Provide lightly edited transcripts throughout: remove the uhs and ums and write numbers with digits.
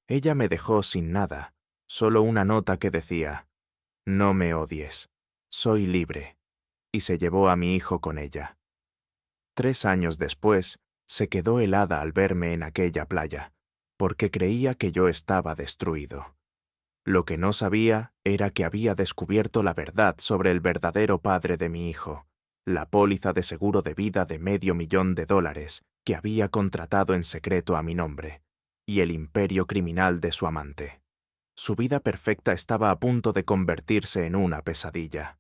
Ella me dejó sin nada, solo una nota que decía: «No me odies, soy libre», y se llevó a mi hijo con ella. 3 años después, se quedó helada al verme en aquella playa, porque creía que yo estaba destruido. Lo que no sabía era que había descubierto la verdad sobre el verdadero padre de mi hijo, la póliza de seguro de vida de $500,000 que había contratado en secreto a mi nombre, y el imperio criminal de su amante. Su vida perfecta estaba a punto de convertirse en una pesadilla.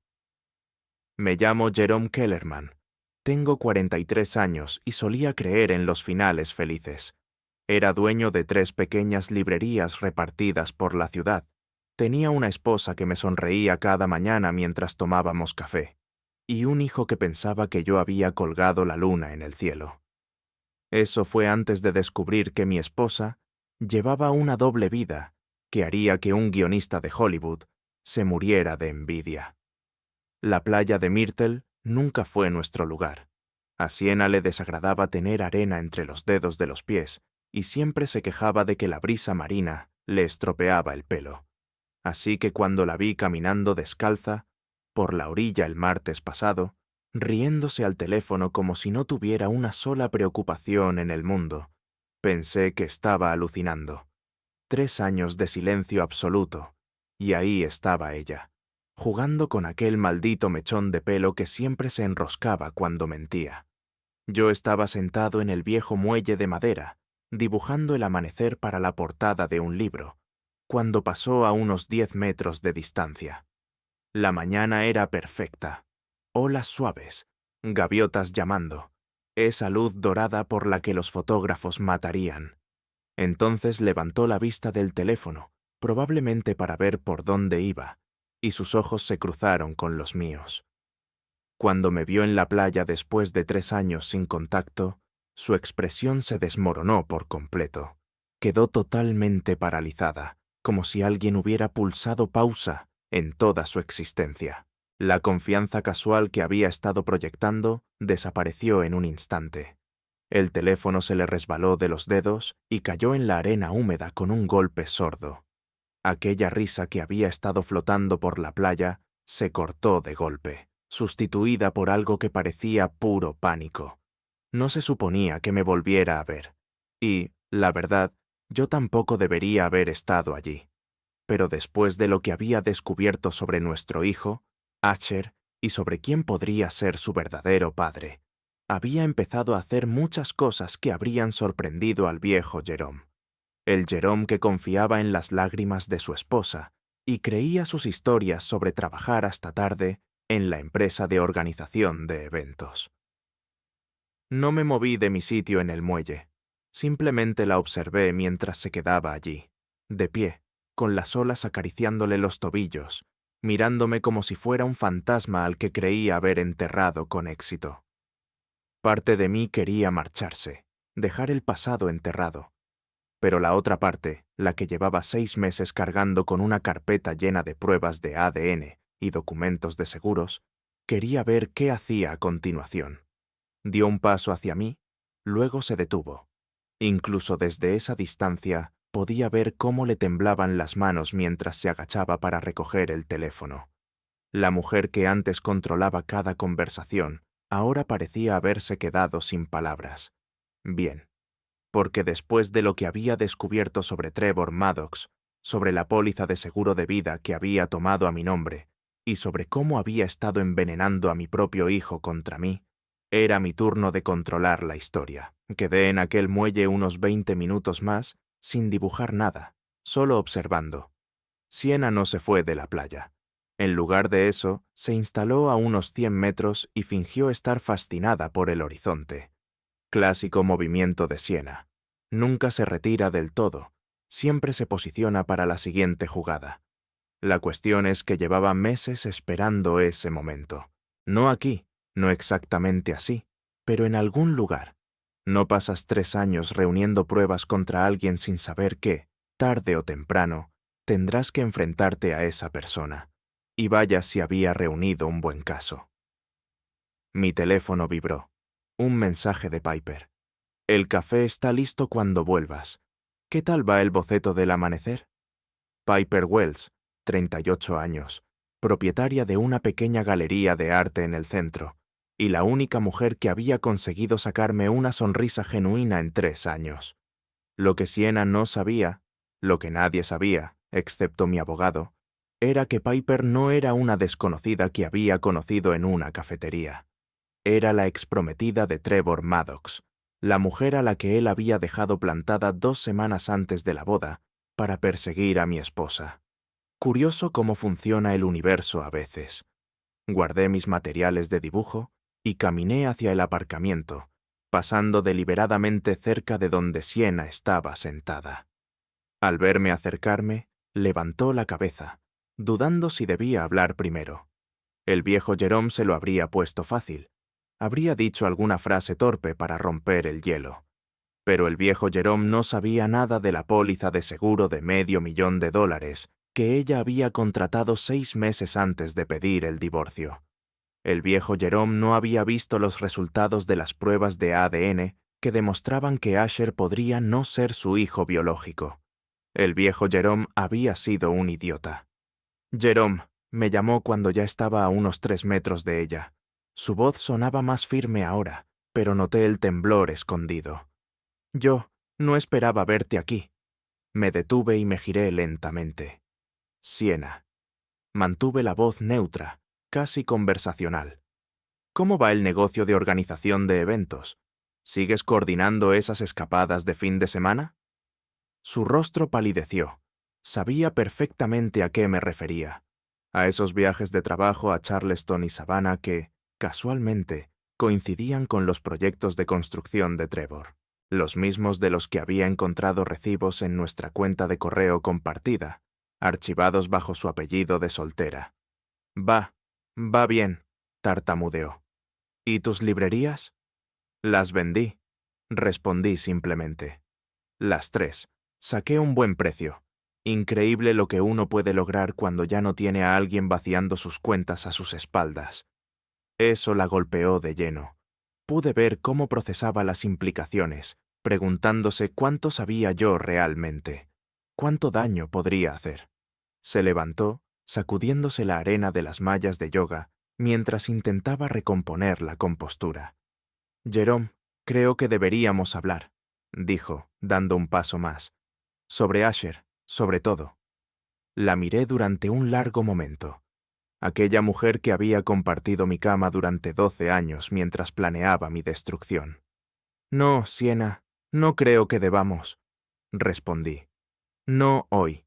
Me llamo Jerome Kellerman. Tengo 43 años y solía creer en los finales felices. Era dueño de 3 pequeñas librerías repartidas por la ciudad. Tenía una esposa que me sonreía cada mañana mientras tomábamos café, y un hijo que pensaba que yo había colgado la luna en el cielo. Eso fue antes de descubrir que mi esposa llevaba una doble vida que haría que un guionista de Hollywood se muriera de envidia. La playa de Myrtle nunca fue nuestro lugar. A Siena le desagradaba tener arena entre los dedos de los pies y siempre se quejaba de que la brisa marina le estropeaba el pelo. Así que cuando la vi caminando descalza por la orilla el martes pasado, riéndose al teléfono como si no tuviera una sola preocupación en el mundo, pensé que estaba alucinando. 3 años de silencio absoluto, y ahí estaba ella, jugando con aquel maldito mechón de pelo que siempre se enroscaba cuando mentía. Yo estaba sentado en el viejo muelle de madera, dibujando el amanecer para la portada de un libro, cuando pasó a unos 10 metros de distancia. La mañana era perfecta. Olas suaves, gaviotas llamando, esa luz dorada por la que los fotógrafos matarían. Entonces levantó la vista del teléfono, probablemente para ver por dónde iba, y sus ojos se cruzaron con los míos. Cuando me vio en la playa después de 3 años sin contacto, su expresión se desmoronó por completo. Quedó totalmente paralizada, como si alguien hubiera pulsado pausa en toda su existencia. La confianza casual que había estado proyectando desapareció en un instante. El teléfono se le resbaló de los dedos y cayó en la arena húmeda con un golpe sordo. Aquella risa que había estado flotando por la playa se cortó de golpe, sustituida por algo que parecía puro pánico. No se suponía que me volviera a ver, y, la verdad, yo tampoco debería haber estado allí. Pero después de lo que había descubierto sobre nuestro hijo, Asher, y sobre quién podría ser su verdadero padre, había empezado a hacer muchas cosas que habrían sorprendido al viejo Jerome. El Jerome que confiaba en las lágrimas de su esposa y creía sus historias sobre trabajar hasta tarde en la empresa de organización de eventos. No me moví de mi sitio en el muelle. Simplemente la observé mientras se quedaba allí, de pie, con las olas acariciándole los tobillos, mirándome como si fuera un fantasma al que creía haber enterrado con éxito. Parte de mí quería marcharse, dejar el pasado enterrado. Pero la otra parte, la que llevaba 6 meses cargando con una carpeta llena de pruebas de ADN y documentos de seguros, quería ver qué hacía a continuación. Dio un paso hacia mí, luego se detuvo. Incluso desde esa distancia podía ver cómo le temblaban las manos mientras se agachaba para recoger el teléfono. La mujer que antes controlaba cada conversación ahora parecía haberse quedado sin palabras. Bien, porque después de lo que había descubierto sobre Trevor Maddox, sobre la póliza de seguro de vida que había tomado a mi nombre, y sobre cómo había estado envenenando a mi propio hijo contra mí, era mi turno de controlar la historia. Quedé en aquel muelle unos 20 minutos más, sin dibujar nada, solo observando. Siena no se fue de la playa. En lugar de eso, se instaló a unos 100 metros y fingió estar fascinada por el horizonte. Clásico movimiento de Siena. Nunca se retira del todo, siempre se posiciona para la siguiente jugada. La cuestión es que llevaba meses esperando ese momento. No aquí, no exactamente así, pero en algún lugar. No pasas 3 años reuniendo pruebas contra alguien sin saber que, tarde o temprano, tendrás que enfrentarte a esa persona. Y vaya si había reunido un buen caso. Mi teléfono vibró. Un mensaje de Piper. El café está listo cuando vuelvas. ¿Qué tal va el boceto del amanecer? Piper Wells, 38 años, propietaria de una pequeña galería de arte en el centro, y la única mujer que había conseguido sacarme una sonrisa genuina en 3 años. Lo que Siena no sabía, lo que nadie sabía, excepto mi abogado, era que Piper no era una desconocida que había conocido en una cafetería. Era la exprometida de Trevor Maddox, la mujer a la que él había dejado plantada 2 semanas antes de la boda para perseguir a mi esposa. Curioso cómo funciona el universo a veces. Guardé mis materiales de dibujo y caminé hacia el aparcamiento, pasando deliberadamente cerca de donde Siena estaba sentada. Al verme acercarme, levantó la cabeza, dudando si debía hablar primero. El viejo Jerome se lo habría puesto fácil. Habría dicho alguna frase torpe para romper el hielo. Pero el viejo Jerome no sabía nada de la póliza de seguro de $500,000 que ella había contratado 6 meses antes de pedir el divorcio. El viejo Jerome no había visto los resultados de las pruebas de ADN que demostraban que Asher podría no ser su hijo biológico. El viejo Jerome había sido un idiota. Jerome me llamó cuando ya estaba a unos 3 metros de ella. Su voz sonaba más firme ahora, pero noté el temblor escondido. Yo no esperaba verte aquí. Me detuve y me giré lentamente. Siena. Mantuve la voz neutra, casi conversacional. ¿Cómo va el negocio de organización de eventos? ¿Sigues coordinando esas escapadas de fin de semana? Su rostro palideció. Sabía perfectamente a qué me refería. A esos viajes de trabajo a Charleston y Savannah que, casualmente, coincidían con los proyectos de construcción de Trevor, los mismos de los que había encontrado recibos en nuestra cuenta de correo compartida, archivados bajo su apellido de soltera. Va bien, tartamudeó. ¿Y tus librerías? Las vendí, respondí simplemente. Las 3. Saqué un buen precio. Increíble lo que uno puede lograr cuando ya no tiene a alguien vaciando sus cuentas a sus espaldas. Eso la golpeó de lleno. Pude ver cómo procesaba las implicaciones, preguntándose cuánto sabía yo realmente, cuánto daño podría hacer. Se levantó, sacudiéndose la arena de las mallas de yoga, mientras intentaba recomponer la compostura. Jerome, creo que deberíamos hablar, dijo, dando un paso más. Sobre Asher, sobre todo. La miré durante un largo momento. Aquella mujer que había compartido mi cama durante 12 años mientras planeaba mi destrucción. No, Siena, no creo que debamos, respondí. No hoy.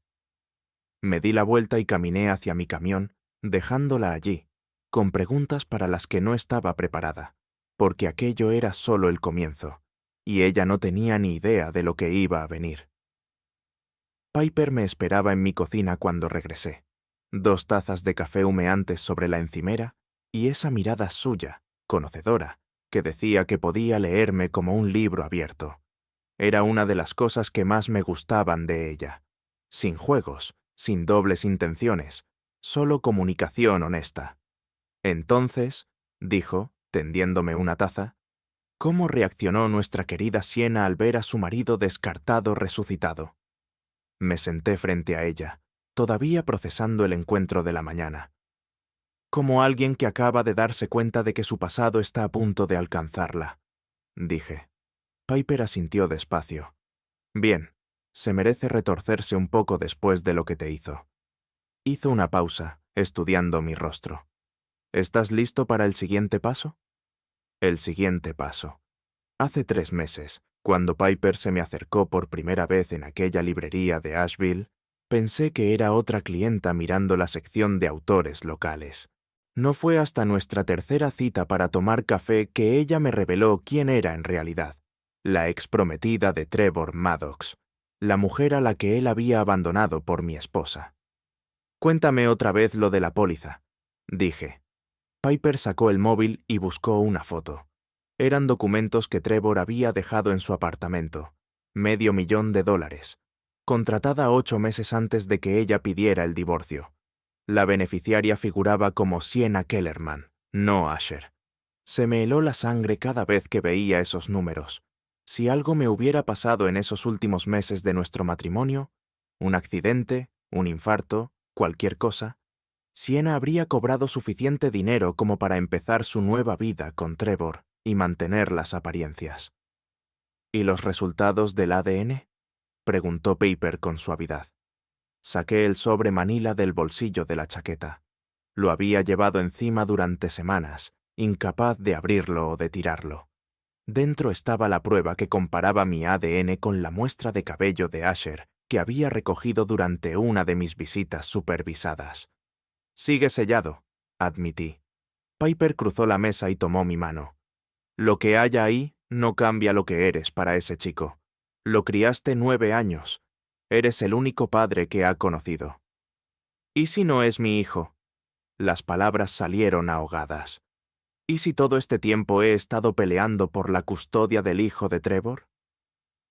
Me di la vuelta y caminé hacia mi camión, dejándola allí, con preguntas para las que no estaba preparada, porque aquello era solo el comienzo, y ella no tenía ni idea de lo que iba a venir. Piper me esperaba en mi cocina cuando regresé. 2 tazas de café humeantes sobre la encimera y esa mirada suya, conocedora, que decía que podía leerme como un libro abierto. Era una de las cosas que más me gustaban de ella. Sin juegos, sin dobles intenciones, solo comunicación honesta. Entonces, dijo, tendiéndome una taza, ¿cómo reaccionó nuestra querida Siena al ver a su marido descartado resucitado? Me senté frente a ella, todavía procesando el encuentro de la mañana. Como alguien que acaba de darse cuenta de que su pasado está a punto de alcanzarla, dije. Piper asintió despacio. Bien, se merece retorcerse un poco después de lo que te hizo. Hizo una pausa, estudiando mi rostro. ¿Estás listo para el siguiente paso? El siguiente paso. Hace 3 meses, cuando Piper se me acercó por primera vez en aquella librería de Asheville, pensé que era otra clienta mirando la sección de autores locales. No fue hasta nuestra tercera cita para tomar café que ella me reveló quién era en realidad, la exprometida de Trevor Maddox, la mujer a la que él había abandonado por mi esposa. Cuéntame otra vez lo de la póliza, dije. Piper sacó el móvil y buscó una foto. Eran documentos que Trevor había dejado en su apartamento, $500,000, contratada 8 meses antes de que ella pidiera el divorcio. La beneficiaria figuraba como Siena Kellerman, no Asher. Se me heló la sangre cada vez que veía esos números. Si algo me hubiera pasado en esos últimos meses de nuestro matrimonio, un accidente, un infarto, cualquier cosa, Sienna habría cobrado suficiente dinero como para empezar su nueva vida con Trevor y mantener las apariencias. ¿Y los resultados del ADN? Preguntó Piper con suavidad. Saqué el sobre manila del bolsillo de la chaqueta. Lo había llevado encima durante semanas, incapaz de abrirlo o de tirarlo. Dentro estaba la prueba que comparaba mi ADN con la muestra de cabello de Asher que había recogido durante una de mis visitas supervisadas. Sigue sellado, admití. Piper cruzó la mesa y tomó mi mano. Lo que haya ahí no cambia lo que eres para ese chico. Lo criaste 9 años. Eres el único padre que ha conocido. ¿Y si no es mi hijo? Las palabras salieron ahogadas. ¿Y si todo este tiempo he estado peleando por la custodia del hijo de Trevor?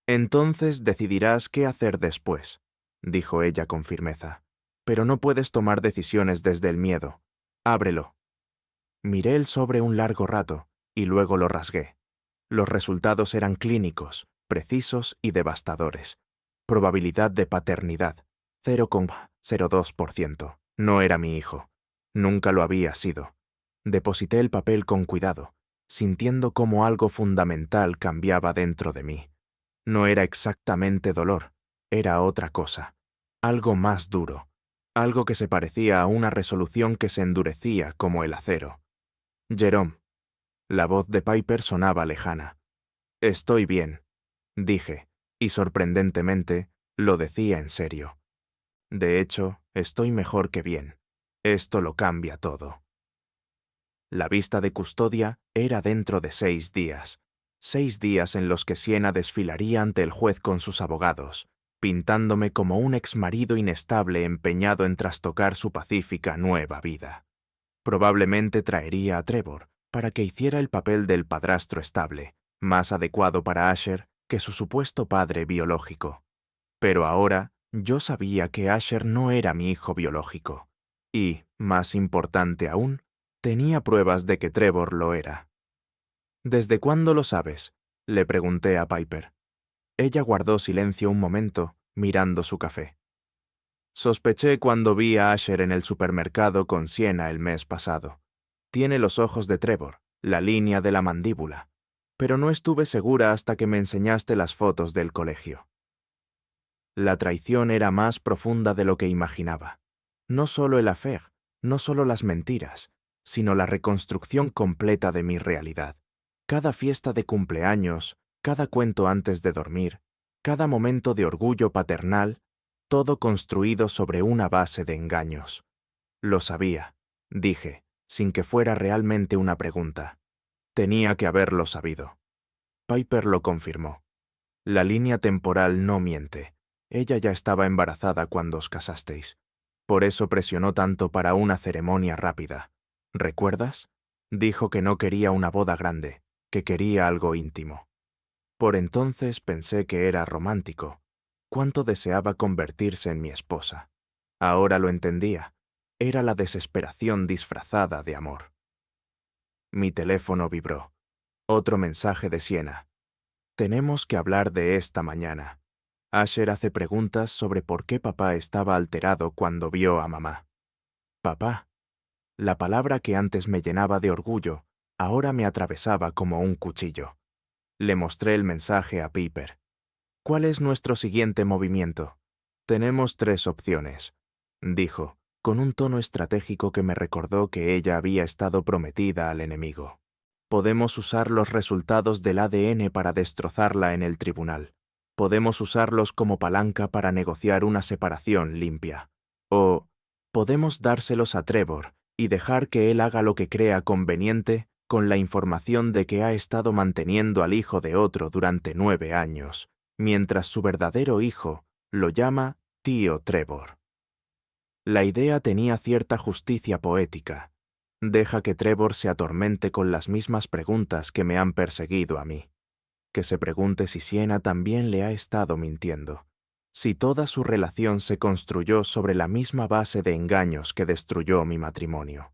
Entonces decidirás qué hacer después, dijo ella con firmeza. Pero no puedes tomar decisiones desde el miedo. Ábrelo. Miré el sobre un largo rato y luego lo rasgué. Los resultados eran clínicos, precisos y devastadores. Probabilidad de paternidad, 0,02%. No era mi hijo. Nunca lo había sido. Deposité el papel con cuidado, sintiendo cómo algo fundamental cambiaba dentro de mí. No era exactamente dolor, era otra cosa. Algo más duro. Algo que se parecía a una resolución que se endurecía como el acero. Jerome. La voz de Piper sonaba lejana. Estoy bien, dije, y sorprendentemente, lo decía en serio. De hecho, estoy mejor que bien. Esto lo cambia todo. La vista de custodia era dentro de 6 días. 6 días en los que Sienna desfilaría ante el juez con sus abogados, pintándome como un exmarido inestable empeñado en trastocar su pacífica nueva vida. Probablemente traería a Trevor para que hiciera el papel del padrastro estable, más adecuado para Asher que su supuesto padre biológico. Pero ahora yo sabía que Asher no era mi hijo biológico. Y, más importante aún, tenía pruebas de que Trevor lo era. ¿Desde cuándo lo sabes?, le pregunté a Piper. Ella guardó silencio un momento, mirando su café. Sospeché cuando vi a Asher en el supermercado con Sienna el mes pasado. Tiene los ojos de Trevor, la línea de la mandíbula. Pero no estuve segura hasta que me enseñaste las fotos del colegio. La traición era más profunda de lo que imaginaba. No solo el affaire, no solo las mentiras, sino la reconstrucción completa de mi realidad. Cada fiesta de cumpleaños, cada cuento antes de dormir, cada momento de orgullo paternal, todo construido sobre una base de engaños. Lo sabía, dije, sin que fuera realmente una pregunta. Tenía que haberlo sabido. Piper lo confirmó. La línea temporal no miente. Ella ya estaba embarazada cuando os casasteis. Por eso presionó tanto para una ceremonia rápida. ¿Recuerdas? Dijo que no quería una boda grande, que quería algo íntimo. Por entonces pensé que era romántico. Cuánto deseaba convertirse en mi esposa. Ahora lo entendía. Era la desesperación disfrazada de amor. Mi teléfono vibró. Otro mensaje de Sienna. Tenemos que hablar de esta mañana. Asher hace preguntas sobre por qué papá estaba alterado cuando vio a mamá. Papá. La palabra que antes me llenaba de orgullo, ahora me atravesaba como un cuchillo. Le mostré el mensaje a Piper. ¿Cuál es nuestro siguiente movimiento? Tenemos 3 opciones, dijo, con un tono estratégico que me recordó que ella había estado prometida al enemigo. Podemos usar los resultados del ADN para destrozarla en el tribunal. Podemos usarlos como palanca para negociar una separación limpia. O podemos dárselos a Trevor y dejar que él haga lo que crea conveniente con la información de que ha estado manteniendo al hijo de otro durante 9 años, mientras su verdadero hijo lo llama tío Trevor. La idea tenía cierta justicia poética. Deja que Trevor se atormente con las mismas preguntas que me han perseguido a mí. Que se pregunte si Sienna también le ha estado mintiendo. Si toda su relación se construyó sobre la misma base de engaños que destruyó mi matrimonio.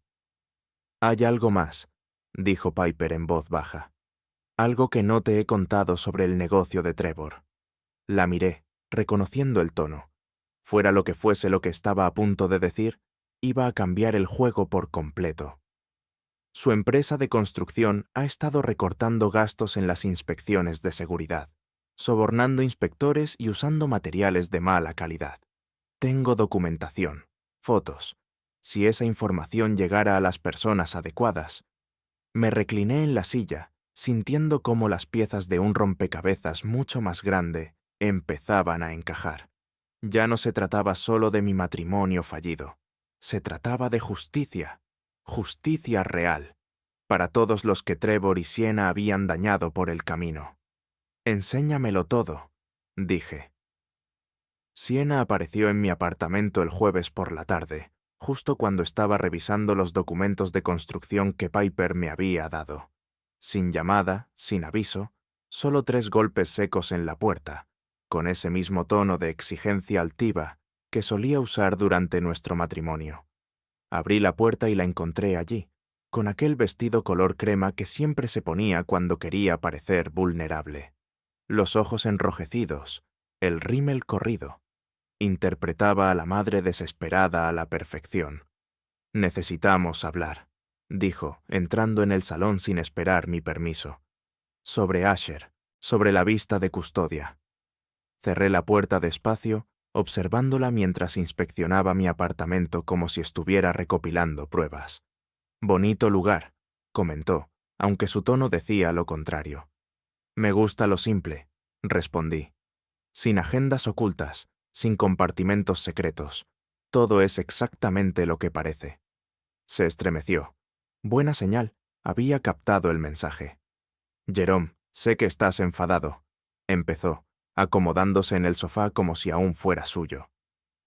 Hay algo más, dijo Piper en voz baja. Algo que no te he contado sobre el negocio de Trevor. La miré, reconociendo el tono. Fuera lo que fuese lo que estaba a punto de decir, iba a cambiar el juego por completo. Su empresa de construcción ha estado recortando gastos en las inspecciones de seguridad, sobornando inspectores y usando materiales de mala calidad. Tengo documentación, fotos. Si esa información llegara a las personas adecuadas. Me recliné en la silla, sintiendo cómo las piezas de un rompecabezas mucho más grande empezaban a encajar. Ya no se trataba solo de mi matrimonio fallido. Se trataba de justicia, justicia real, para todos los que Trevor y Sienna habían dañado por el camino. Enséñamelo todo, dije. Sienna apareció en mi apartamento el jueves por la tarde, justo cuando estaba revisando los documentos de construcción que Piper me había dado. Sin llamada, sin aviso, solo 3 golpes secos en la puerta, con ese mismo tono de exigencia altiva que solía usar durante nuestro matrimonio. Abrí la puerta y la encontré allí, con aquel vestido color crema que siempre se ponía cuando quería parecer vulnerable. Los ojos enrojecidos, el rímel corrido. Interpretaba a la madre desesperada a la perfección. «Necesitamos hablar», dijo, entrando en el salón sin esperar mi permiso. «Sobre Asher, sobre la vista de custodia». Cerré la puerta despacio, observándola mientras inspeccionaba mi apartamento como si estuviera recopilando pruebas. «Bonito lugar», comentó, aunque su tono decía lo contrario. «Me gusta lo simple», respondí. «Sin agendas ocultas, sin compartimentos secretos. Todo es exactamente lo que parece». Se estremeció. Buena señal, había captado el mensaje. «Jerome, sé que estás enfadado», empezó, acomodándose en el sofá como si aún fuera suyo.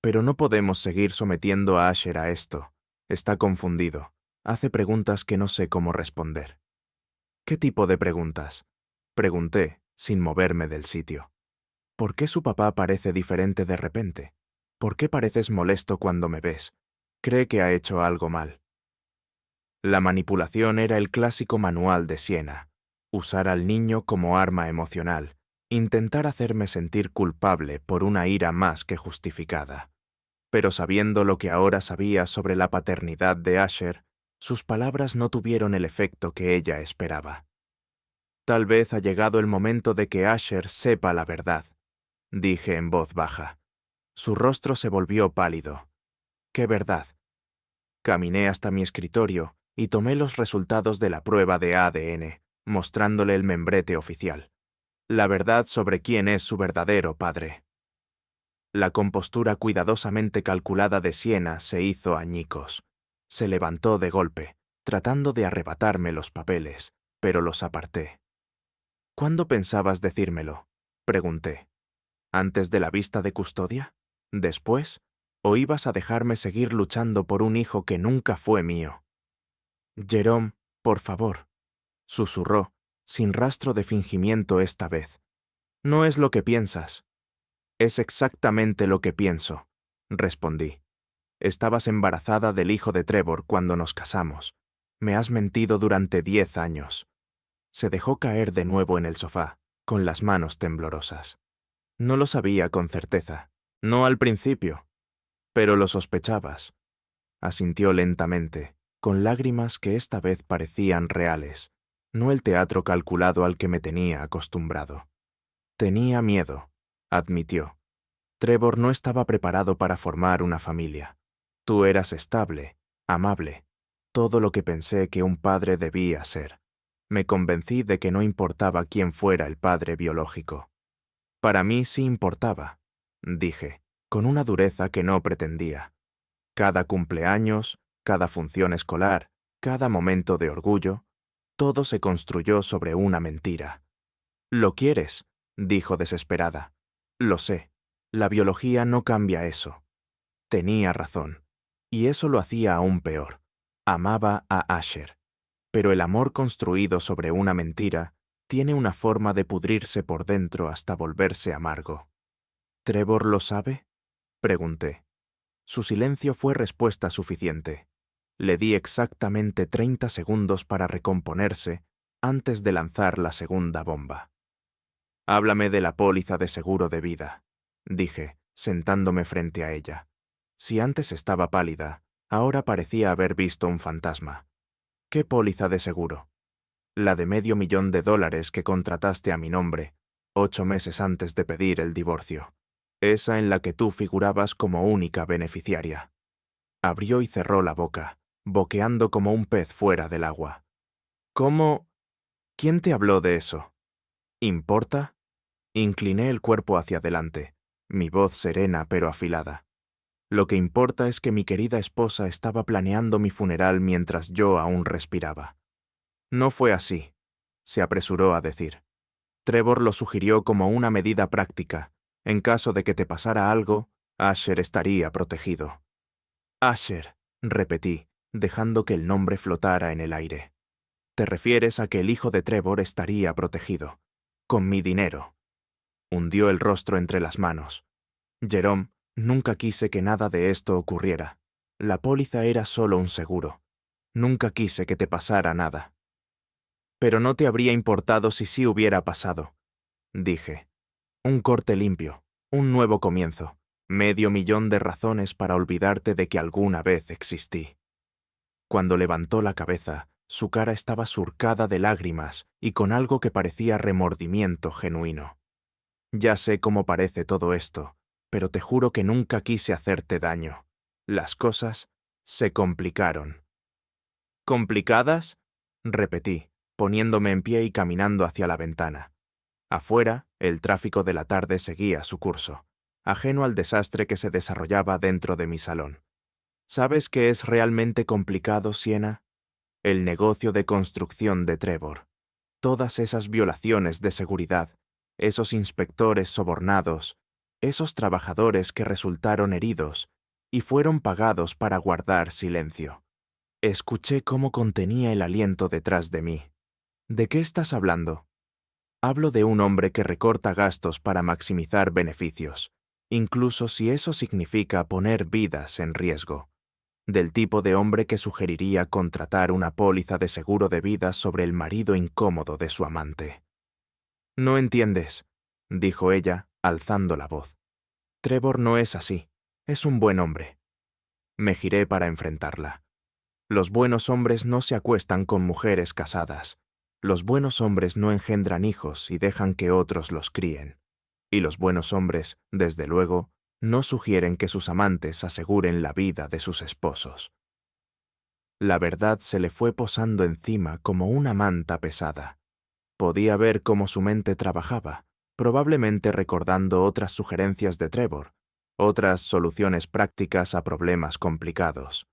«Pero no podemos seguir sometiendo a Asher a esto. Está confundido. Hace preguntas que no sé cómo responder». «¿Qué tipo de preguntas?», pregunté, sin moverme del sitio. «¿Por qué su papá parece diferente de repente? ¿Por qué pareces molesto cuando me ves? Cree que ha hecho algo mal». La manipulación era el clásico manual de Sienna. Usar al niño como arma emocional, intentar hacerme sentir culpable por una ira más que justificada. Pero sabiendo lo que ahora sabía sobre la paternidad de Asher, sus palabras no tuvieron el efecto que ella esperaba. «Tal vez ha llegado el momento de que Asher sepa la verdad», dije en voz baja. Su rostro se volvió pálido. «¿Qué verdad?». Caminé hasta mi escritorio y tomé los resultados de la prueba de ADN, mostrándole el membrete oficial. La verdad sobre quién es su verdadero padre. La compostura cuidadosamente calculada de Sienna se hizo añicos. Se levantó de golpe, tratando de arrebatarme los papeles, pero los aparté. «¿Cuándo pensabas decírmelo?», pregunté. «¿Antes de la vista de custodia? ¿Después? ¿O ibas a dejarme seguir luchando por un hijo que nunca fue mío?» «Jerome, por favor», susurró, sin rastro de fingimiento esta vez. «No es lo que piensas». «Es exactamente lo que pienso», respondí. «Estabas embarazada del hijo de Trevor cuando nos casamos. Me has mentido durante 10 años». Se dejó caer de nuevo en el sofá, con las manos temblorosas. «No lo sabía con certeza. No al principio. Pero lo sospechabas», asintió lentamente, con lágrimas que esta vez parecían reales, no el teatro calculado al que me tenía acostumbrado. «Tenía miedo», admitió. «Trevor no estaba preparado para formar una familia. Tú eras estable, amable, todo lo que pensé que un padre debía ser. Me convencí de que no importaba quién fuera el padre biológico. Para mí sí importaba», dije, con una dureza que no pretendía. «Cada cumpleaños, cada función escolar, cada momento de orgullo, todo se construyó sobre una mentira». «Lo quieres», dijo desesperada. «Lo sé. La biología no cambia eso». Tenía razón. Y eso lo hacía aún peor. Amaba a Asher. Pero el amor construido sobre una mentira tiene una forma de pudrirse por dentro hasta volverse amargo. «¿Trevor lo sabe?», pregunté. Su silencio fue respuesta suficiente. Le di exactamente 30 segundos para recomponerse antes de lanzar la segunda bomba. «Háblame de la póliza de seguro de vida», dije, sentándome frente a ella. Si antes estaba pálida, ahora parecía haber visto un fantasma. «¿Qué póliza de seguro?» «La de $500,000 que contrataste a mi nombre, 8 meses antes de pedir el divorcio. Esa en la que tú figurabas como única beneficiaria». Abrió y cerró la boca, boqueando como un pez fuera del agua. «¿Cómo? ¿Quién te habló de eso? ¿Importa?» Incliné el cuerpo hacia adelante, mi voz serena pero afilada. «Lo que importa es que mi querida esposa estaba planeando mi funeral mientras yo aún respiraba». «No fue así», se apresuró a decir. «Trevor lo sugirió como una medida práctica. En caso de que te pasara algo, Asher estaría protegido». «Asher», repetí, dejando que el nombre flotara en el aire. «Te refieres a que el hijo de Trevor estaría protegido. Con mi dinero». Hundió el rostro entre las manos. «Jerome, nunca quise que nada de esto ocurriera. La póliza era solo un seguro. Nunca quise que te pasara nada». «Pero no te habría importado si sí hubiera pasado», dije. «Un corte limpio, un nuevo comienzo, $500,000 de razones para olvidarte de que alguna vez existí». Cuando levantó la cabeza, su cara estaba surcada de lágrimas y con algo que parecía remordimiento genuino. «Ya sé cómo parece todo esto, pero te juro que nunca quise hacerte daño. Las cosas se complicaron». «¿Complicadas?», repetí, poniéndome en pie y caminando hacia la ventana. Afuera, el tráfico de la tarde seguía su curso, ajeno al desastre que se desarrollaba dentro de mi salón. «¿Sabes qué es realmente complicado, Sienna? El negocio de construcción de Trevor. Todas esas violaciones de seguridad, esos inspectores sobornados, esos trabajadores que resultaron heridos y fueron pagados para guardar silencio». Escuché cómo contenía el aliento detrás de mí. «¿De qué estás hablando?» «Hablo de un hombre que recorta gastos para maximizar beneficios, incluso si eso significa poner vidas en riesgo. Del tipo de hombre que sugeriría contratar una póliza de seguro de vida sobre el marido incómodo de su amante». «No entiendes», dijo ella, alzando la voz. «Trevor no es así. Es un buen hombre». Me giré para enfrentarla. «Los buenos hombres no se acuestan con mujeres casadas. Los buenos hombres no engendran hijos y dejan que otros los críen. Y los buenos hombres, desde luego, no sugieren que sus amantes aseguren la vida de sus esposos». La verdad se le fue posando encima como una manta pesada. Podía ver cómo su mente trabajaba, probablemente recordando otras sugerencias de Trevor, otras soluciones prácticas a problemas complicados.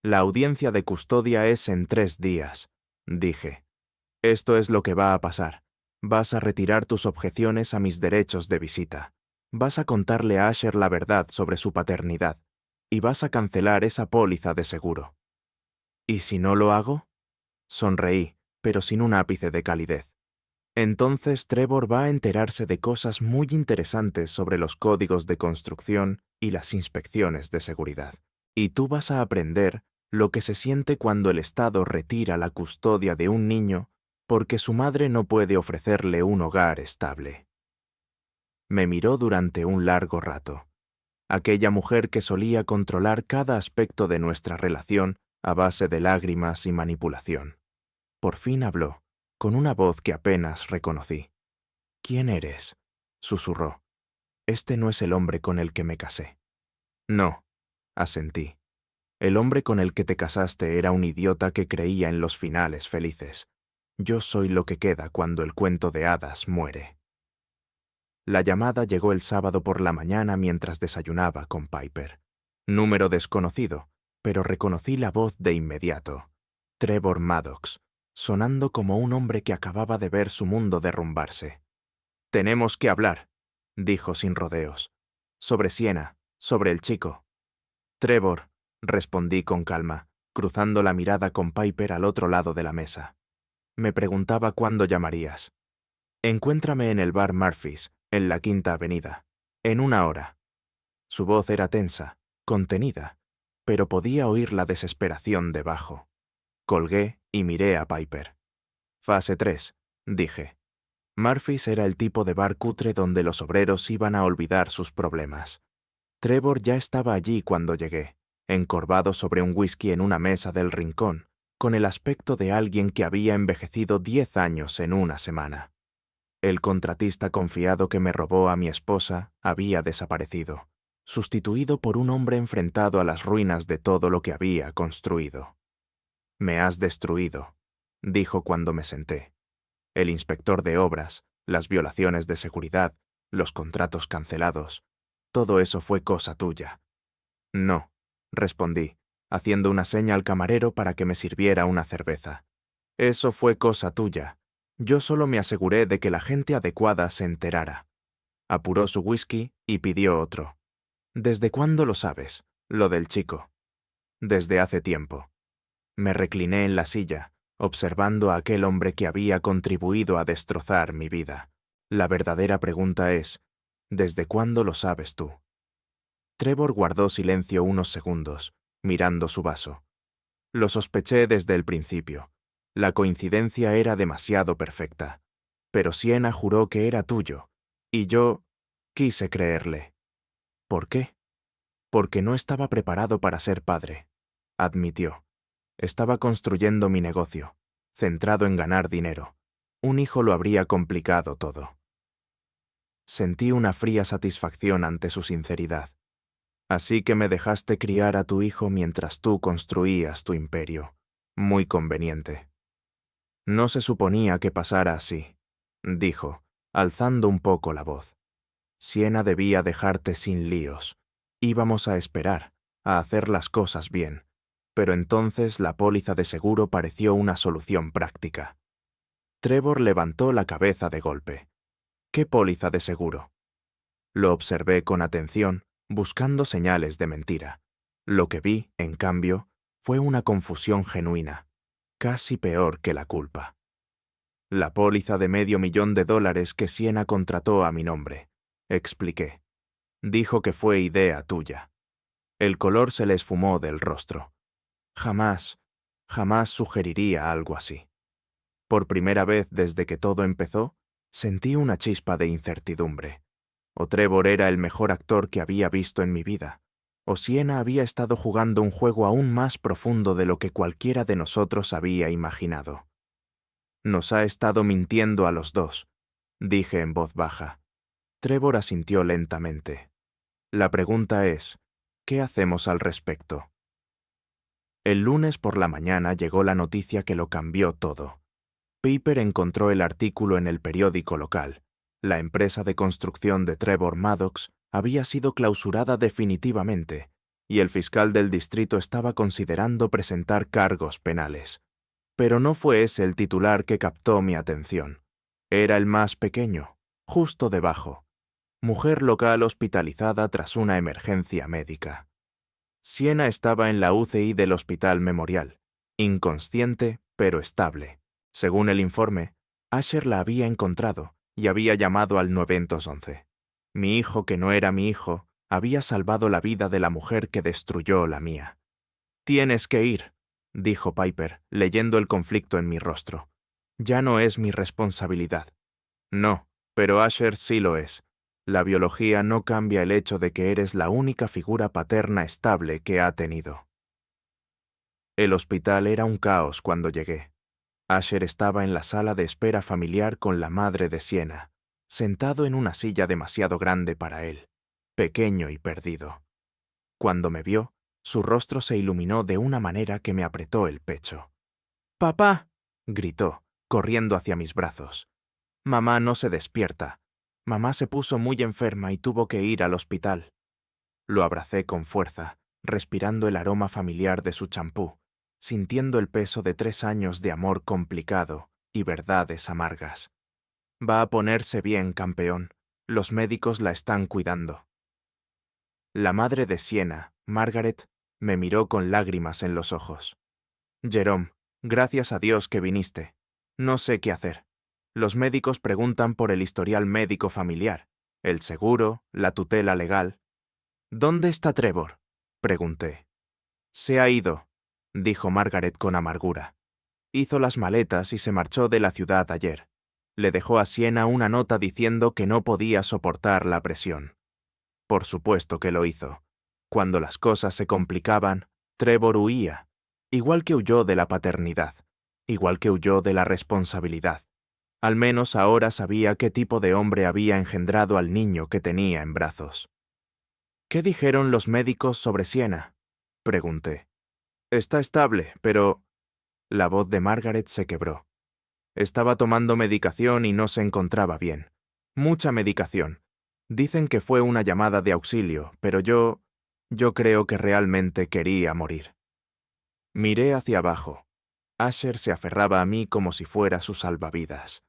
«La audiencia de custodia es en 3 días», dije. «Esto es lo que va a pasar. Vas a retirar tus objeciones a mis derechos de visita. Vas a contarle a Asher la verdad sobre su paternidad y vas a cancelar esa póliza de seguro». «¿Y si no lo hago?». Sonreí, pero sin un ápice de calidez. «Entonces Trevor va a enterarse de cosas muy interesantes sobre los códigos de construcción y las inspecciones de seguridad. Y tú vas a aprender lo que se siente cuando el Estado retira la custodia de un niño porque su madre no puede ofrecerle un hogar estable». Me miró durante un largo rato. Aquella mujer que solía controlar cada aspecto de nuestra relación a base de lágrimas y manipulación. Por fin habló, con una voz que apenas reconocí. «¿Quién eres?», susurró. «Este no es el hombre con el que me casé». «No», asentí. «El hombre con el que te casaste era un idiota que creía en los finales felices. Yo soy lo que queda cuando el cuento de hadas muere». La llamada llegó el sábado por la mañana mientras desayunaba con Piper. Número desconocido, pero reconocí la voz de inmediato. Trevor Maddox, sonando como un hombre que acababa de ver su mundo derrumbarse. «Tenemos que hablar», dijo sin rodeos. «Sobre Sienna, sobre el chico». «Trevor», respondí con calma, cruzando la mirada con Piper al otro lado de la mesa. «Me preguntaba cuándo llamarías». «Encuéntrame en el bar Murphy's, en la Quinta Avenida. En 1 hora». Su voz era tensa, contenida, pero podía oír la desesperación debajo. Colgué y miré a Piper. Fase 3, dije. Murphy's era el tipo de bar cutre donde los obreros iban a olvidar sus problemas. Trevor ya estaba allí cuando llegué, encorvado sobre un whisky en una mesa del rincón, con el aspecto de alguien que había envejecido 10 años en una semana. El contratista confiado que me robó a mi esposa había desaparecido, sustituido por un hombre enfrentado a las ruinas de todo lo que había construido. «Me has destruido», dijo cuando me senté. El inspector de obras, las violaciones de seguridad, los contratos cancelados, todo eso fue cosa tuya. No, respondí, haciendo una seña al camarero para que me sirviera una cerveza. Eso fue cosa tuya. Yo solo me aseguré de que la gente adecuada se enterara. Apuró su whisky y pidió otro. ¿Desde cuándo lo sabes, lo del chico? Desde hace tiempo. Me recliné en la silla, observando a aquel hombre que había contribuido a destrozar mi vida. La verdadera pregunta es, ¿desde cuándo lo sabes tú? Trevor guardó silencio unos segundos, mirando su vaso. Lo sospeché desde el principio. La coincidencia era demasiado perfecta. Pero Siena juró que era tuyo, y yo quise creerle. ¿Por qué? Porque no estaba preparado para ser padre, admitió. Estaba construyendo mi negocio, centrado en ganar dinero. Un hijo lo habría complicado todo. Sentí una fría satisfacción ante su sinceridad. Así que me dejaste criar a tu hijo mientras tú construías tu imperio. Muy conveniente. No se suponía que pasara así, dijo, alzando un poco la voz. Siena debía dejarte sin líos. Íbamos a esperar, a hacer las cosas bien. Pero entonces la póliza de seguro pareció una solución práctica. Trevor levantó la cabeza de golpe. ¿Qué póliza de seguro? Lo observé con atención, buscando señales de mentira. Lo que vi, en cambio, fue una confusión genuina, casi peor que la culpa. La póliza de $500,000 que Siena contrató a mi nombre, expliqué. Dijo que fue idea tuya. El color se le esfumó del rostro. Jamás sugeriría algo así. Por primera vez desde que todo empezó, sentí una chispa de incertidumbre. O Trevor era el mejor actor que había visto en mi vida, o Siena había estado jugando un juego aún más profundo de lo que cualquiera de nosotros había imaginado. Nos ha estado mintiendo a los dos, dije en voz baja. Trevor asintió lentamente. La pregunta es, ¿qué hacemos al respecto? El lunes por la mañana llegó la noticia que lo cambió todo. Piper encontró el artículo en el periódico local. La empresa de construcción de Trevor Maddox había sido clausurada definitivamente, y el fiscal del distrito estaba considerando presentar cargos penales. Pero no fue ese el titular que captó mi atención. Era el más pequeño, justo debajo. Mujer local hospitalizada tras una emergencia médica. Siena estaba en la UCI del Hospital Memorial, inconsciente pero estable. Según el informe, Asher la había encontrado y había llamado al 911. Mi hijo, que no era mi hijo, había salvado la vida de la mujer que destruyó la mía. «Tienes que ir», dijo Piper, leyendo el conflicto en mi rostro. «Ya no es mi responsabilidad». «No, pero Asher sí lo es. La biología no cambia el hecho de que eres la única figura paterna estable que ha tenido». El hospital era un caos cuando llegué. Asher estaba en la sala de espera familiar con la madre de Siena, sentado en una silla demasiado grande para él, pequeño y perdido. Cuando me vio, su rostro se iluminó de una manera que me apretó el pecho. «¡Papá!», gritó, corriendo hacia mis brazos. «Mamá no se despierta. Mamá se puso muy enferma y tuvo que ir al hospital». Lo abracé con fuerza, respirando el aroma familiar de su champú, sintiendo el peso de 3 años de amor complicado y verdades amargas. «Va a ponerse bien, campeón. Los médicos la están cuidando». La madre de Siena, Margaret, me miró con lágrimas en los ojos. «Jerome, gracias a Dios que viniste. No sé qué hacer. Los médicos preguntan por el historial médico familiar, el seguro, la tutela legal». «¿Dónde está Trevor?», pregunté. «Se ha ido», dijo Margaret con amargura. Hizo las maletas y se marchó de la ciudad ayer. Le dejó a Siena una nota diciendo que no podía soportar la presión. Por supuesto que lo hizo. Cuando las cosas se complicaban, Trevor huía, igual que huyó de la paternidad, igual que huyó de la responsabilidad. Al menos ahora sabía qué tipo de hombre había engendrado al niño que tenía en brazos. ¿Qué dijeron los médicos sobre Siena?, pregunté. Está estable, pero... La voz de Margaret se quebró. Estaba tomando medicación y no se encontraba bien. Mucha medicación. Dicen que fue una llamada de auxilio, pero yo creo que realmente quería morir. Miré hacia abajo. Asher se aferraba a mí como si fuera su salvavidas.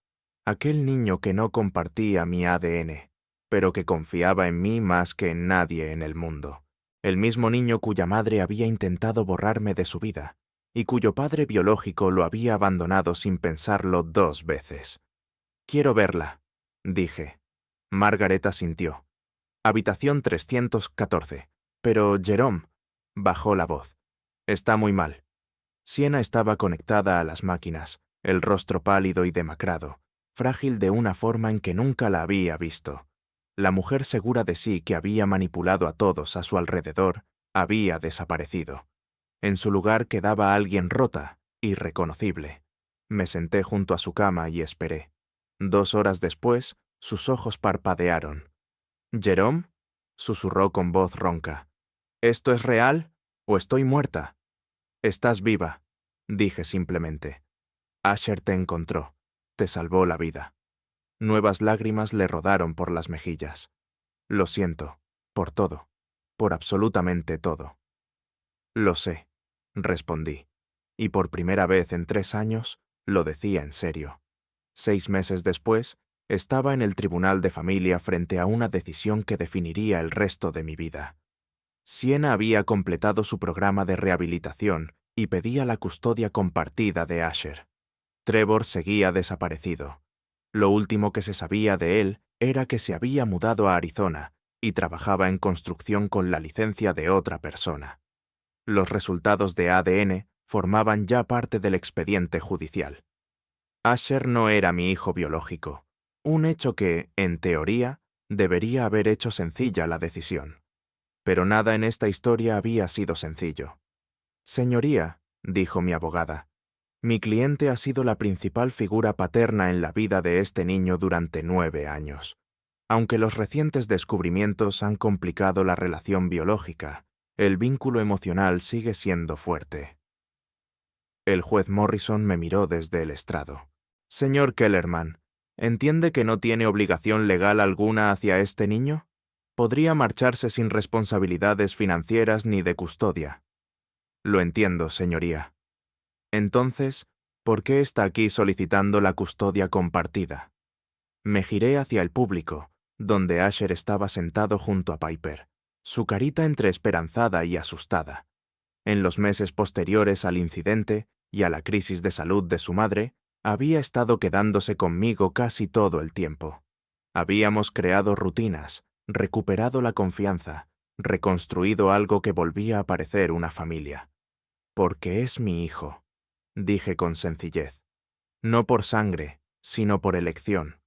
Aquel niño que no compartía mi ADN, pero que confiaba en mí más que en nadie en el mundo. El mismo niño cuya madre había intentado borrarme de su vida, y cuyo padre biológico lo había abandonado sin pensarlo 2 veces. «Quiero verla», dije. Margaret asintió. Habitación 314. Pero Jerome bajó la voz. Está muy mal. Siena estaba conectada a las máquinas, el rostro pálido y demacrado, frágil de una forma en que nunca la había visto. La mujer segura de sí que había manipulado a todos a su alrededor había desaparecido. En su lugar quedaba alguien rota, irreconocible. Me senté junto a su cama y esperé. 2 horas después, sus ojos parpadearon. «¿Jerome?», susurró con voz ronca. «¿Esto es real o estoy muerta?» «Estás viva», dije simplemente. «Asher te encontró, te salvó la vida». Nuevas lágrimas le rodaron por las mejillas. «Lo siento, por todo, por absolutamente todo». «Lo sé», respondí, y por primera vez en 3 años lo decía en serio. 6 meses después, estaba en el tribunal de familia frente a una decisión que definiría el resto de mi vida. Siena había completado su programa de rehabilitación y pedía la custodia compartida de Asher. Trevor seguía desaparecido. Lo último que se sabía de él era que se había mudado a Arizona y trabajaba en construcción con la licencia de otra persona. Los resultados de ADN formaban ya parte del expediente judicial. Asher no era mi hijo biológico, un hecho que, en teoría, debería haber hecho sencilla la decisión. Pero nada en esta historia había sido sencillo. «Señoría», dijo mi abogada, «mi cliente ha sido la principal figura paterna en la vida de este niño durante 9 años. Aunque los recientes descubrimientos han complicado la relación biológica, el vínculo emocional sigue siendo fuerte». El juez Morrison me miró desde el estrado. «Señor Kellerman, ¿entiende que no tiene obligación legal alguna hacia este niño? Podría marcharse sin responsabilidades financieras ni de custodia». «Lo entiendo, señoría». «Entonces, ¿por qué está aquí solicitando la custodia compartida?» Me giré hacia el público, donde Asher estaba sentado junto a Piper, su carita entre esperanzada y asustada. En los meses posteriores al incidente y a la crisis de salud de su madre, había estado quedándose conmigo casi todo el tiempo. Habíamos creado rutinas, recuperado la confianza, reconstruido algo que volvía a parecer una familia. «Porque es mi hijo», dije con sencillez. «No por sangre, sino por elección,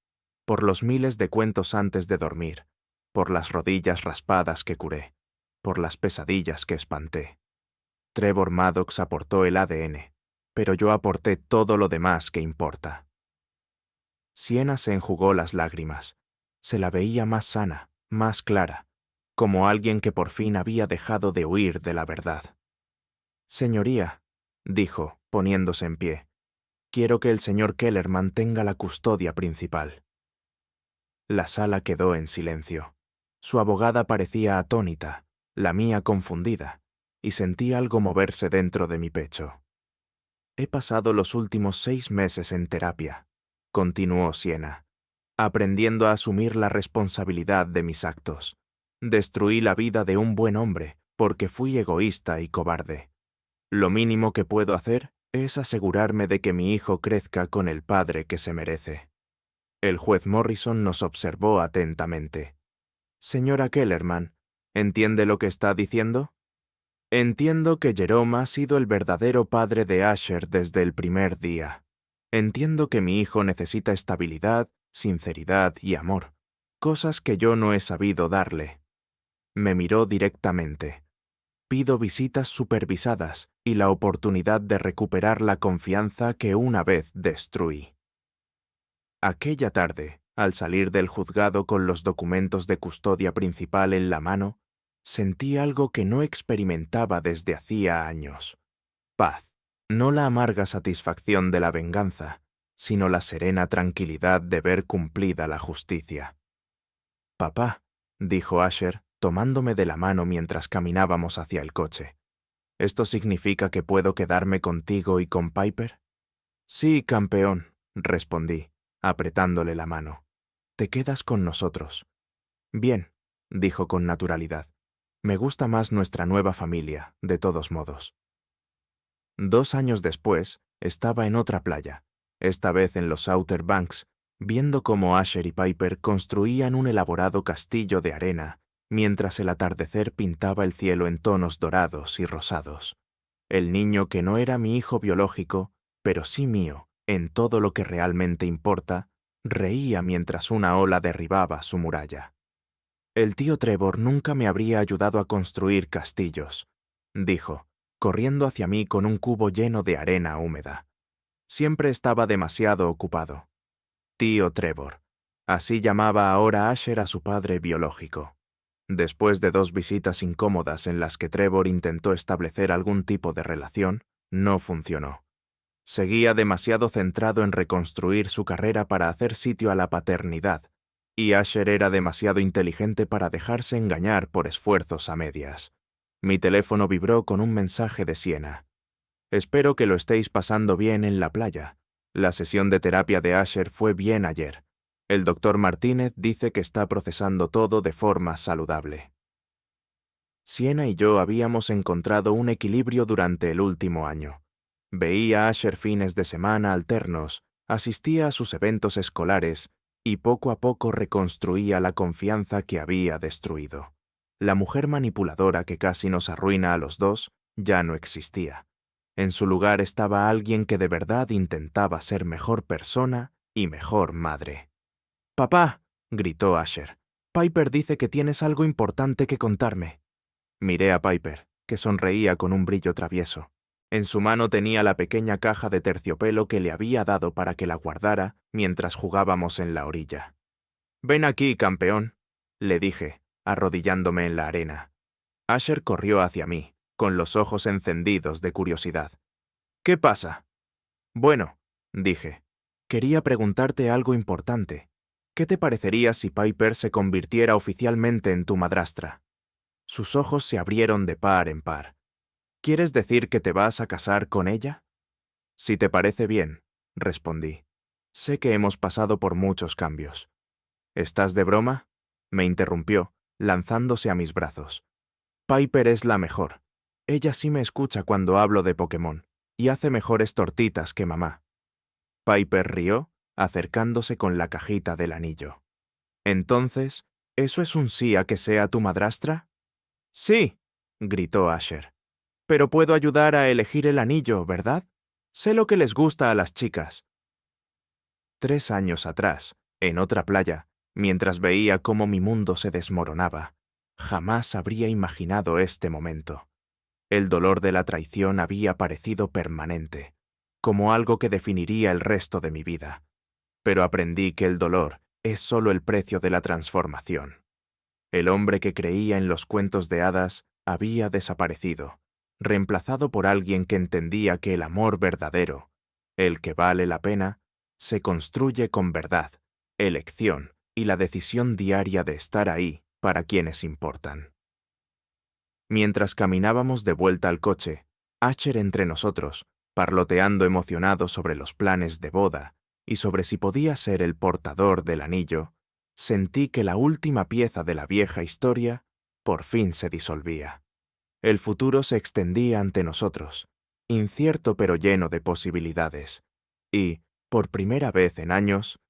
por los miles de cuentos antes de dormir, por las rodillas raspadas que curé, por las pesadillas que espanté. Trevor Maddox aportó el ADN, pero yo aporté todo lo demás que importa». Siena se enjugó las lágrimas. Se la veía más sana, más clara, como alguien que por fin había dejado de huir de la verdad. «Señoría», dijo, poniéndose en pie, «quiero que el señor Kellerman tenga la custodia principal». La sala quedó en silencio. Su abogada parecía atónita, la mía confundida, y sentí algo moverse dentro de mi pecho. «He pasado los últimos 6 meses en terapia», continuó Siena, «aprendiendo a asumir la responsabilidad de mis actos. Destruí la vida de un buen hombre porque fui egoísta y cobarde. Lo mínimo que puedo hacer es asegurarme de que mi hijo crezca con el padre que se merece». El juez Morrison nos observó atentamente. «Señora Kellerman, ¿entiende lo que está diciendo?» Entiendo que Jerome ha sido el verdadero padre de Asher desde el primer día. Entiendo que mi hijo necesita estabilidad, sinceridad y amor, cosas que yo no he sabido darle. Me miró directamente. Pido visitas supervisadas y la oportunidad de recuperar la confianza que una vez destruí. Aquella tarde, al salir del juzgado con los documentos de custodia principal en la mano, sentí algo que no experimentaba desde hacía años. Paz, no la amarga satisfacción de la venganza, sino la serena tranquilidad de ver cumplida la justicia. «Papá», dijo Asher, tomándome de la mano mientras caminábamos hacia el coche. «¿Esto significa que puedo quedarme contigo y con Piper?» «Sí, campeón», respondí, apretándole la mano. «Te quedas con nosotros». «Bien», dijo con naturalidad. «Me gusta más nuestra nueva familia, de todos modos». 2 años después, estaba en otra playa, esta vez en los Outer Banks, viendo cómo Asher y Piper construían un elaborado castillo de arena, mientras el atardecer pintaba el cielo en tonos dorados y rosados. El niño que no era mi hijo biológico, pero sí mío, en todo lo que realmente importa, reía mientras una ola derribaba su muralla. «El tío Trevor nunca me habría ayudado a construir castillos», dijo, corriendo hacia mí con un cubo lleno de arena húmeda. Siempre estaba demasiado ocupado. Tío Trevor. Así llamaba ahora Asher a su padre biológico. Después de 2 visitas incómodas en las que Trevor intentó establecer algún tipo de relación, no funcionó. Seguía demasiado centrado en reconstruir su carrera para hacer sitio a la paternidad, y Asher era demasiado inteligente para dejarse engañar por esfuerzos a medias. Mi teléfono vibró con un mensaje de Siena. «Espero que lo estéis pasando bien en la playa. La sesión de terapia de Asher fue bien ayer. El doctor Martínez dice que está procesando todo de forma saludable». Siena y yo habíamos encontrado un equilibrio durante el último año. Veía a Asher fines de semana alternos, asistía a sus eventos escolares y poco a poco reconstruía la confianza que había destruido. La mujer manipuladora que casi nos arruina a los dos ya no existía. En su lugar estaba alguien que de verdad intentaba ser mejor persona y mejor madre. «Papá», gritó Asher, «Piper dice que tienes algo importante que contarme». Miré a Piper, que sonreía con un brillo travieso. En su mano tenía la pequeña caja de terciopelo que le había dado para que la guardara mientras jugábamos en la orilla. «Ven aquí, campeón», le dije, arrodillándome en la arena. Asher corrió hacia mí, con los ojos encendidos de curiosidad. «¿Qué pasa?» «Bueno», dije, «quería preguntarte algo importante. ¿Qué te parecería si Piper se convirtiera oficialmente en tu madrastra?» Sus ojos se abrieron de par en par. «¿Quieres decir que te vas a casar con ella?» «Si te parece bien», respondí. «Sé que hemos pasado por muchos cambios». «¿Estás de broma?», me interrumpió, lanzándose a mis brazos. «Piper es la mejor. Ella sí me escucha cuando hablo de Pokémon, y hace mejores tortitas que mamá». Piper rió, acercándose con la cajita del anillo. «Entonces, ¿eso es un sí a que sea tu madrastra?» «Sí», gritó Asher. «Pero puedo ayudar a elegir el anillo, ¿verdad? Sé lo que les gusta a las chicas». 3 años atrás, en otra playa, mientras veía cómo mi mundo se desmoronaba, jamás habría imaginado este momento. El dolor de la traición había parecido permanente, como algo que definiría el resto de mi vida. Pero aprendí que el dolor es solo el precio de la transformación. El hombre que creía en los cuentos de hadas había desaparecido, reemplazado por alguien que entendía que el amor verdadero, el que vale la pena, se construye con verdad, elección y la decisión diaria de estar ahí para quienes importan. Mientras caminábamos de vuelta al coche, Asher entre nosotros, parloteando emocionado sobre los planes de boda y sobre si podía ser el portador del anillo, sentí que la última pieza de la vieja historia por fin se disolvía. El futuro se extendía ante nosotros, incierto pero lleno de posibilidades, y, por primera vez en años,